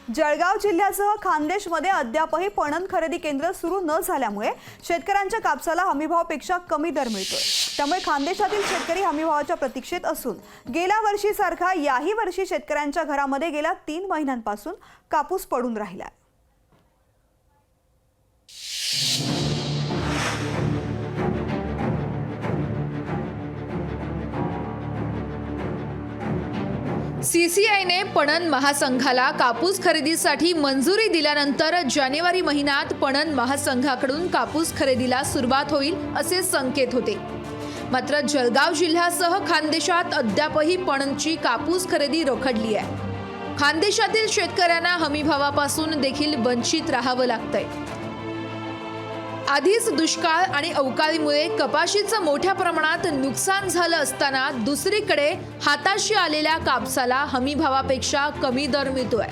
जळगाव जिल्ह्यासह खान्देशमध्ये अद्यापही पणन खरेदी केंद्र सुरू न झाल्यामुळे शेतकऱ्यांच्या कापसाला हमीभावापेक्षा कमी दर मिळतोय। त्यामुळे खान्देशातील शेतकरी हमीभावाच्या प्रतीक्षेत असून गेल्या वर्षीसारखा याही वर्षी शेतकऱ्यांच्या घरामध्ये गेल्या 3 महिन्यांपासून कापूस पडून राहिला। सीसीआयने पणन महासंघाला कापूस खरेदीसाठी मंजुरी दिल्यानंतर जानेवारी महिन्यात पणन महासंघाकडून कापूस खरेदीला सुरुवात होईल असे संकेत होते। मात्र जळगाव जिल्ह्यासह खानदेशात अद्यापही पणनची कापूस खरेदी रखडली आहे। खानदेशातील शेतकऱ्यांना हमीभावापासून देखील वंचित राहावं लागतंय। आधीच दुष्काळ आणि अवकाळीमुळे कपाशीचं मोठ्या प्रमाणात नुकसान झालं असताना दुसरीकडे हाताशी आलेल्या कापसाला हमीभावापेक्षा कमी दर मिळतोय।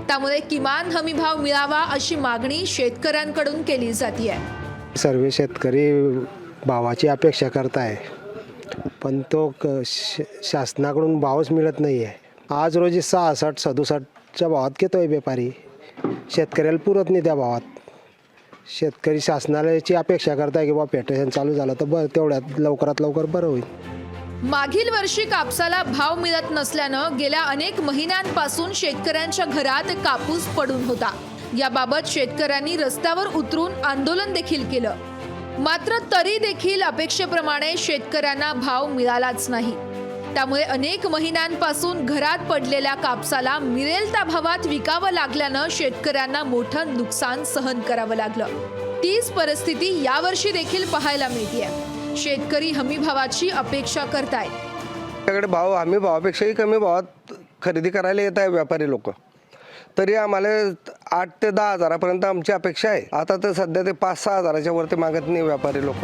त्यामुळे किमान हमीभाव मिळावा अशी मागणी शेतकऱ्यांकडून केली जाते। सर्व शेतकरी भावाची अपेक्षा करताय, पण तो शासनाकडून भावच मिळत नाही आहे। आज रोजी 66-67च्या भावात घेतोय व्यापारी, शेतकऱ्याला पुरत नाही त्या भावात। शेतकरी शासनाची अपेक्षा करताय की बा पेट्रोल चालू झालं तर बरं, तेवढ्यात लवकरात लवकर बरं होईल। मागील वर्षी कापसाला भाव मिळत नसल्यानं गेल्या अनेक महिन्यांपासून शेतकऱ्यांच्या घरात कापूस पडून होता। याबाबत शेतकऱ्यांनी रस्त्यावर उतरून आंदोलन देखील केलं। मात्र तरी देखील अपेक्षेप्रमाणे शेतकऱ्यांना भाव मिळालाच नाही। त्यामुळे अनेक महिन्यांपासून घरात पडलेल्या कापसाला मिळेल त्या भावात विकावं लागल्यानं शेतकऱ्यांना मोठं नुकसान सहन करावं लागलं। तीच परिस्थिती यावर्षी देखील पाहायला मिळतेय। शेतकरी हमीभावाची अपेक्षा करतायत। आपल्याकडे भाव हमी भावापेक्षाही कमी भावात खरेदी करायला येत आहे व्यापारी लोक, तरी आम्हाला 8 ते 10 हजारापर्यंत आमची अपेक्षा आहे। आता तर सध्या ते 5-6 हजाराच्या वरती मागत नाही व्यापारी लोक।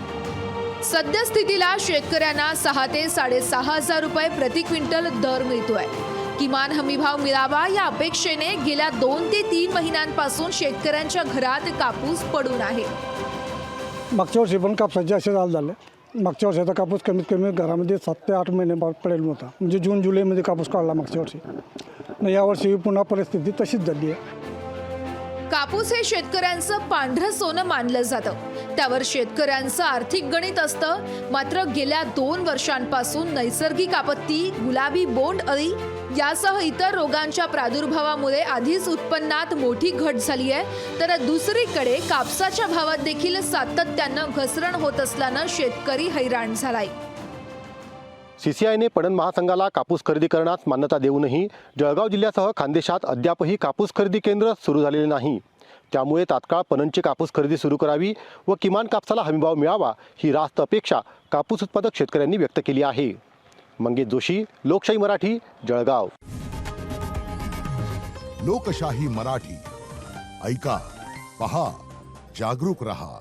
सद्यस्थितीला शेतकऱ्यांना 6 ते 6.5 हजार रुपये प्रति क्विंटल दर मिळतोय। किमान हमीभाव मिळावा या अपेक्षेने गेल्या 2 ते 3 महिन्यांपासून शेतकऱ्यांच्या घरात कापूस पडून आहे। मागच्या वर्षी पण कापसाचे असे हाल झाले। मागच्या वर्षाचा कापूस कमीत कमी घरामध्ये 7 ते 8 महिने पडेल होता, म्हणजे जून जुलैमध्ये कापूस काढला मागच्या वर्षी। आणि यावर्षी पुन्हा परिस्थिती तशीच झाली आहे। कापूस हे शेतकऱ्यांचं पांढरं सोनं मानलं जातं, त्यावर शेतकऱ्यांचं आर्थिक गणित असतं। मात्र गेल्या 2 वर्षांपासून नैसर्गिक आपत्ती, गुलाबी बोंड अळी यासह इतर रोगांच्या प्रादुर्भावामुळे आधीच उत्पन्नात मोठी घट झाली आहे, तर दुसरीकडे कापसाच्या भावात देखील सातत्यानं घसरण होत असल्यानं शेतकरी हैराण झालाय। सीसीआयने पणन महासंघाला कापूस खरेदी करण्यास मान्यता देऊनही जळगाव जिल्ह्यासह खानदेशात अद्यापही कापूस खरेदी केंद्र सुरू झालेले नाही। त्यामुळे तात्काळ पणनची कापूस खरेदी सुरू करावी व किमान कापसाला हमीभाव मिळावा ही रास्त अपेक्षा कापूस उत्पादक शेतकऱ्यांनी व्यक्त केली आहे। मंगेश जोशी, लोकशाही मराठी, जळगाव। लोकशाही मराठी, ऐका, पहा, जागरूक रहा।